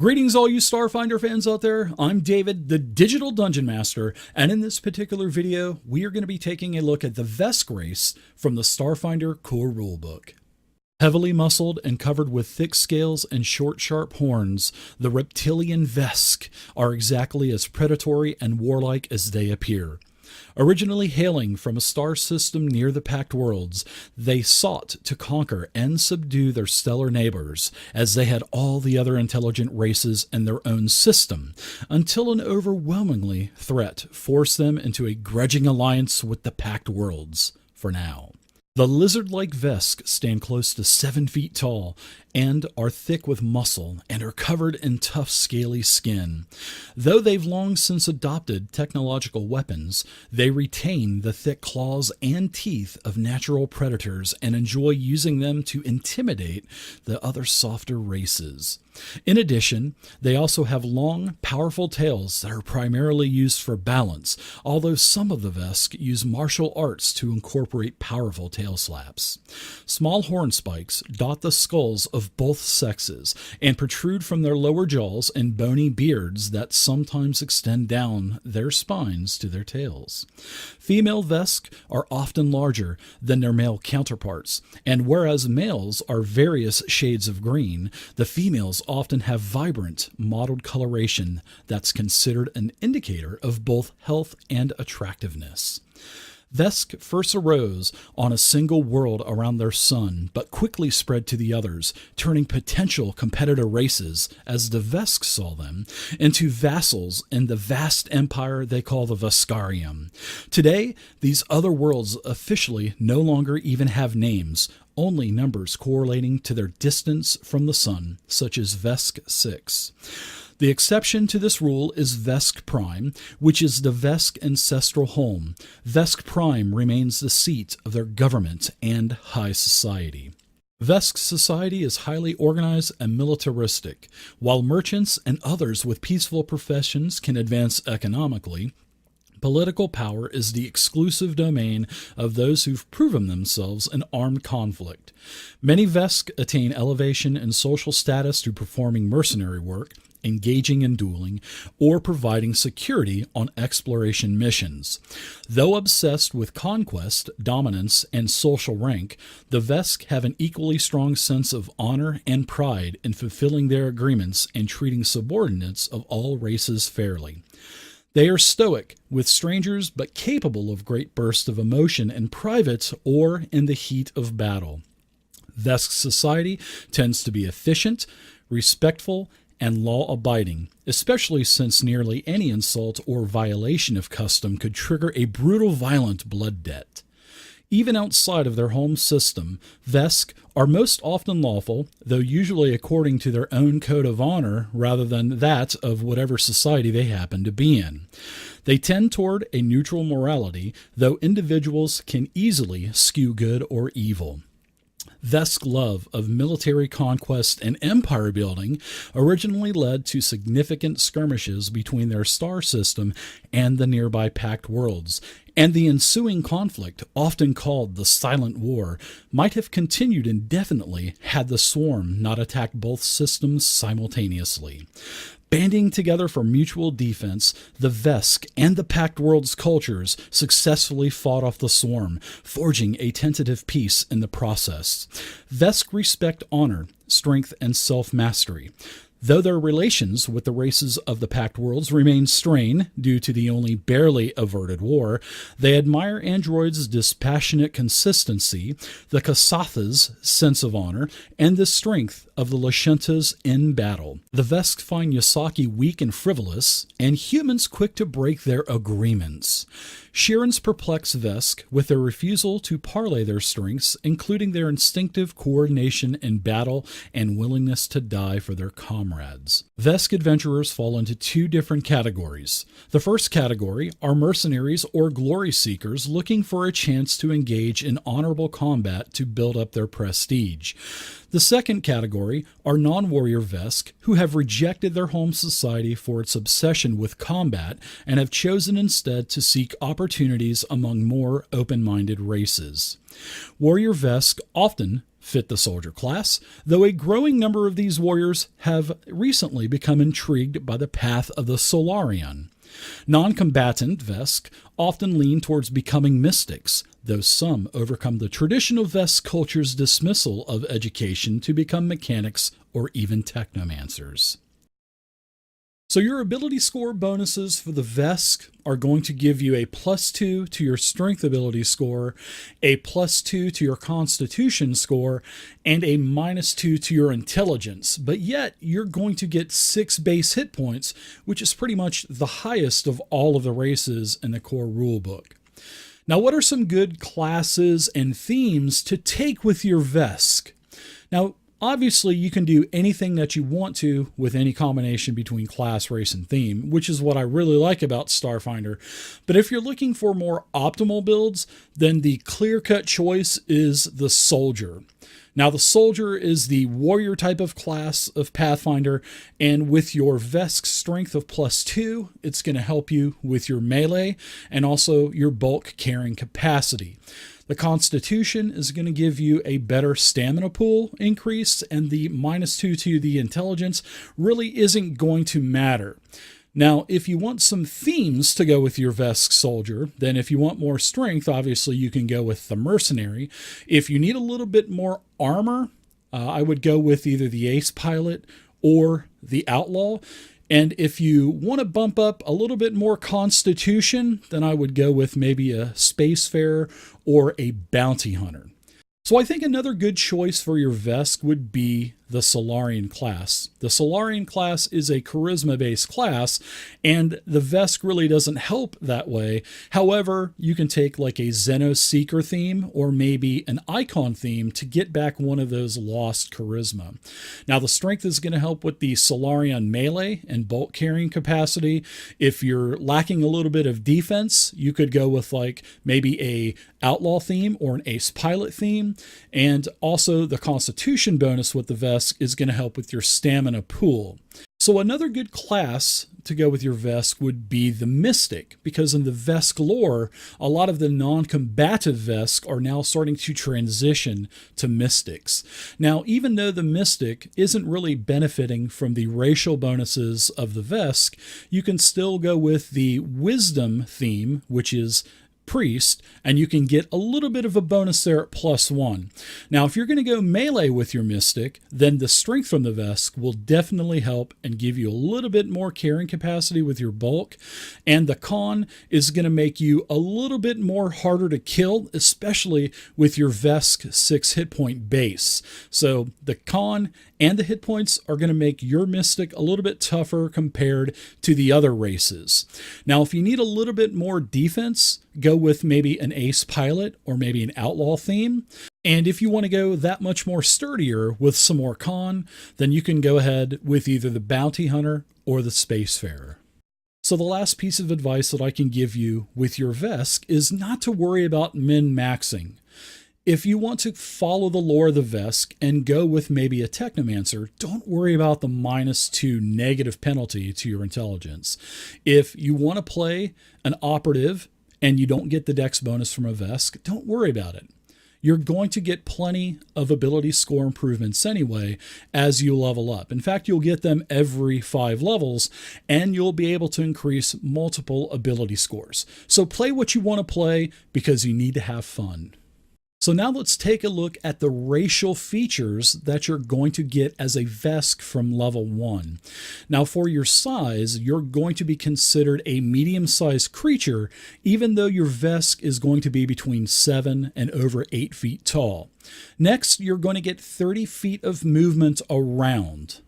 Greetings, all you Starfinder fans out there. I'm David, the Digital Dungeon Master, and in this particular video, we are going to be taking a look at the Vesk race from the Starfinder core rulebook. Heavily muscled and covered with thick scales and short, sharp horns, the reptilian Vesk are exactly as predatory and warlike as they appear. Originally hailing from a star system near the Pact Worlds, they sought to conquer and subdue their stellar neighbors, as they had all the other intelligent races in their own system, until an overwhelmingly threat forced them into a grudging alliance with the Pact Worlds, for now. The lizard-like Vesk stand close to 7 feet tall and are thick with muscle and are covered in tough scaly skin. Though they've long since adopted technological weapons, they retain the thick claws and teeth of natural predators and enjoy using them to intimidate the other softer races. In addition, they also have long, powerful tails that are primarily used for balance, although some of the Vesk use martial arts to incorporate powerful tail slaps. Small horn spikes dot the skulls of both sexes and protrude from their lower jaws in bony beards that sometimes extend down their spines to their tails. Female Vesk are often larger than their male counterparts, and whereas males are various shades of green, the females often have vibrant, mottled coloration that's considered an indicator of both health and attractiveness. Vesk first arose on a single world around their sun, but quickly spread to the others, turning potential competitor races, as the Vesk saw them, into vassals in the vast empire they call the Veskarium. Today, these other worlds officially no longer even have names, only numbers correlating to their distance from the sun, such as Vesk 6. The exception to this rule is Vesk Prime, which is the Vesk ancestral home. Vesk Prime remains the seat of their government and high society. Vesk society is highly organized and militaristic. While merchants and others with peaceful professions can advance economically, political power is the exclusive domain of those who've proven themselves in armed conflict. Many Vesk attain elevation in social status through performing mercenary work, engaging in dueling, or providing security on exploration missions. Though obsessed with conquest, dominance, and social rank, the Vesk have an equally strong sense of honor and pride in fulfilling their agreements and treating subordinates of all races fairly. They are stoic with strangers, but capable of great bursts of emotion in private or in the heat of battle. Vesk society tends to be efficient, respectful, and law-abiding, especially since nearly any insult or violation of custom could trigger a brutal, violent blood debt. Even outside of their home system, Vesk are most often lawful, though usually according to their own code of honor rather than that of whatever society they happen to be in. They tend toward a neutral morality, though individuals can easily skew good or evil. Vesk's love of military conquest and empire building originally led to significant skirmishes between their star system and the nearby Pact Worlds, and the ensuing conflict, often called the Silent War, might have continued indefinitely had the Swarm not attacked both systems simultaneously. Banding together for mutual defense, the Vesk and the Pact World's cultures successfully fought off the Swarm, forging a tentative peace in the process. Vesk respect honor, strength, and self-mastery. Though their relations with the races of the Pact Worlds remain strained due to the only barely averted war, they admire androids' dispassionate consistency, the Kasatha's sense of honor, and the strength of the Lashentas in battle. The Vesk find Yasaki weak and frivolous, and humans quick to break their agreements. Shirens perplex Vesk with their refusal to parlay their strengths, including their instinctive coordination in battle and willingness to die for their comrades. Vesk adventurers fall into two different categories. The first category are mercenaries or glory seekers looking for a chance to engage in honorable combat to build up their prestige. The second category are non-warrior Vesk who have rejected their home society for its obsession with combat and have chosen instead to seek opportunities among more open-minded races. Warrior Vesk often fit the soldier class, though a growing number of these warriors have recently become intrigued by the path of the Solarian. Non-combatant Vesk often lean towards becoming mystics, though some overcome the traditional Vesk culture's dismissal of education to become mechanics or even technomancers. So your ability score bonuses for the Vesk are going to give you a +2 to your strength ability score, a +2 to your constitution score, and a -2 to your intelligence. But yet you're going to get 6 base hit points, which is pretty much the highest of all of the races in the core rulebook. Now, what are some good classes and themes to take with your Vesk? Now, obviously, you can do anything that you want to with any combination between class, race, and theme, which is what I really like about Starfinder. But if you're looking for more optimal builds, then the clear-cut choice is the Soldier. Now, the Soldier is the warrior type of class of Pathfinder, and with your Vesk strength of +2, it's going to help you with your melee and also your bulk carrying capacity. The Constitution is going to give you a better stamina pool increase, and the -2 to the intelligence really isn't going to matter. Now, if you want some themes to go with your Vesk soldier, then if you want more strength, obviously you can go with the mercenary. If you need a little bit more armor, I would go with either the ace pilot or the outlaw. And if you want to bump up a little bit more constitution, then I would go with maybe a spacefarer or a bounty hunter. So I think another good choice for your Vesk would be the Silurian Class. The Silurian Class is a charisma-based class, and the Vesk really doesn't help that way. However, you can take like a Xeno Seeker theme or maybe an Icon theme to get back one of those lost charisma. Now, the strength is going to help with the Silurian melee and bulk carrying capacity. If you're lacking a little bit of defense, you could go with like maybe a outlaw theme or an ace pilot theme. And also the constitution bonus with the Vesk is going to help with your stamina pool. So another good class to go with your Vesk would be the Mystic, because in the Vesk lore, a lot of the non-combative Vesk are now starting to transition to Mystics. Now, even though the Mystic isn't really benefiting from the racial bonuses of the Vesk, you can still go with the Wisdom theme, which is Priest, and you can get a little bit of a bonus there at +1. Now, if you're going to go melee with your Mystic, then the strength from the Vesk will definitely help and give you a little bit more carrying capacity with your bulk, and the Con is going to make you a little bit more harder to kill, especially with your Vesk 6 hit point base. So the Con and the hit points are going to make your Mystic a little bit tougher compared to the other races. Now, if you need a little bit more defense, go with maybe an ace pilot or maybe an outlaw theme. And if you want to go that much more sturdier with some more Con, then you can go ahead with either the bounty hunter or the spacefarer. So the last piece of advice that I can give you with your Vesk is not to worry about min-maxing. If you want to follow the lore of the Vesk and go with maybe a Technomancer, don't worry about the -2 negative penalty to your intelligence. If you want to play an operative and you don't get the dex bonus from a Vesk, don't worry about it. You're going to get plenty of ability score improvements anyway as you level up. In fact, you'll get them every 5 levels, and you'll be able to increase multiple ability scores. So play what you want to play because you need to have fun. So now let's take a look at the racial features that you're going to get as a Vesk from level 1. Now, for your size, you're going to be considered a medium-sized creature, even though your Vesk is going to be between 7 and over 8 feet tall. Next, you're going to get 30 feet of movement around.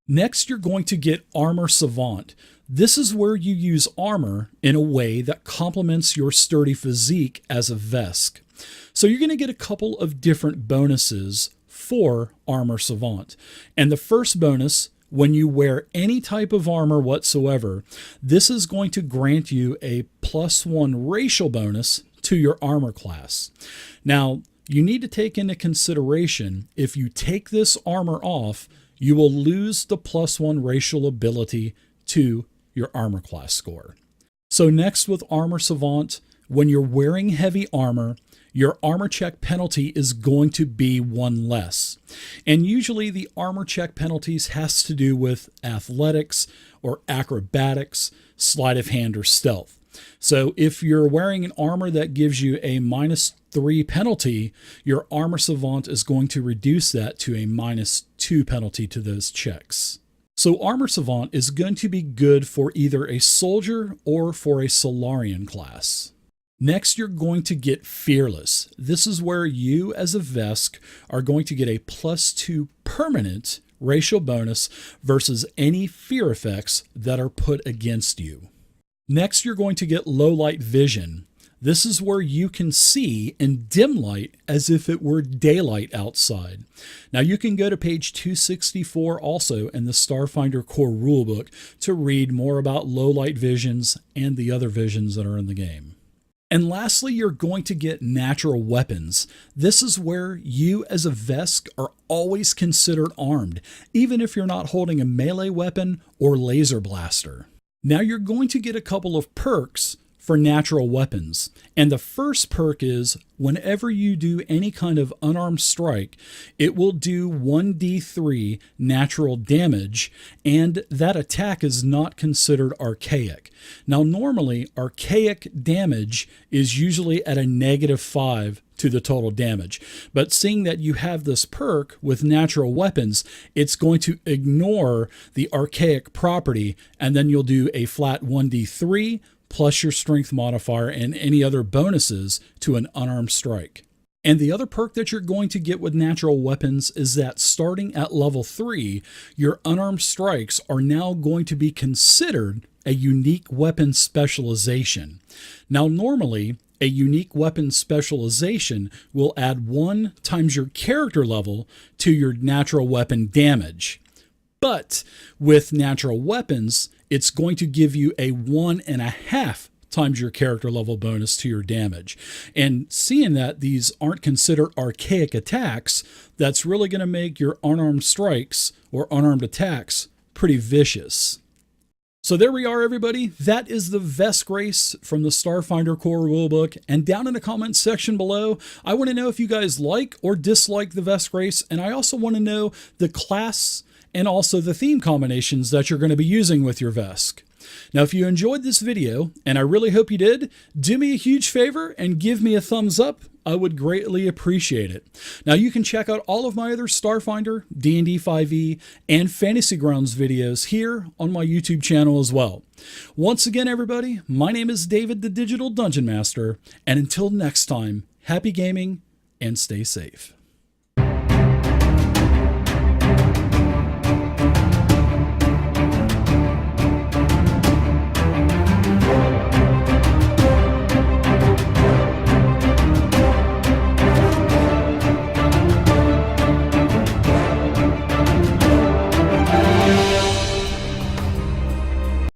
Next, you're going to get Armor Savant. This is where you use armor in a way that complements your sturdy physique as a Vesk. So you're going to get a couple of different bonuses for Armor Savant. And the first bonus, when you wear any type of armor whatsoever, this is going to grant you a +1 racial bonus to your armor class. Now, you need to take into consideration, if you take this armor off, you will lose the +1 racial ability to your armor class score. So next with Armor Savant, when you're wearing heavy armor, your armor check penalty is going to be one less. And usually the armor check penalties has to do with athletics or acrobatics, sleight of hand, or stealth. So if you're wearing an armor that gives you a -3 penalty, your armor savant is going to reduce that to a -2 penalty to those checks. So armor savant is going to be good for either a soldier or for a Silurian class. Next, you're going to get fearless. This is where you as a Vesk are going to get a +2 permanent racial bonus versus any fear effects that are put against you. Next, you're going to get low light vision. This is where you can see in dim light as if it were daylight outside. Now you can go to page 264 also in the Starfinder core rulebook to read more about low light visions and the other visions that are in the game. And lastly, you're going to get natural weapons. This is where you as a Vesk are always considered armed, even if you're not holding a melee weapon or laser blaster. Now you're going to get a couple of perks for natural weapons. And the first perk is whenever you do any kind of unarmed strike, it will do 1d3 natural damage, and that attack is not considered archaic. Now normally archaic damage is usually at a -5 to the total damage, but seeing that you have this perk with natural weapons, it's going to ignore the archaic property, and then you'll do a flat 1d3 plus your strength modifier and any other bonuses to an unarmed strike. And the other perk that you're going to get with natural weapons is that starting at level 3, your unarmed strikes are now going to be considered a unique weapon specialization. Now normally, a unique weapon specialization will add 1 times your character level to your natural weapon damage. But with natural weapons, it's going to give you a 1.5 times your character level bonus to your damage. And seeing that these aren't considered archaic attacks, that's really going to make your unarmed strikes or unarmed attacks pretty vicious. So there we are, everybody. That is the Vesk race from the Starfinder core rulebook. And down in the comments section below, I want to know if you guys like or dislike the Vesk race. And I also want to know the class and also the theme combinations that you're going to be using with your Vesk. Now, if you enjoyed this video, and I really hope you did, do me a huge favor and give me a thumbs up. I would greatly appreciate it. Now, you can check out all of my other Starfinder, D&D 5e, and Fantasy Grounds videos here on my YouTube channel as well. Once again, everybody, my name is David, the Digital Dungeon Master, and until next time, happy gaming and stay safe.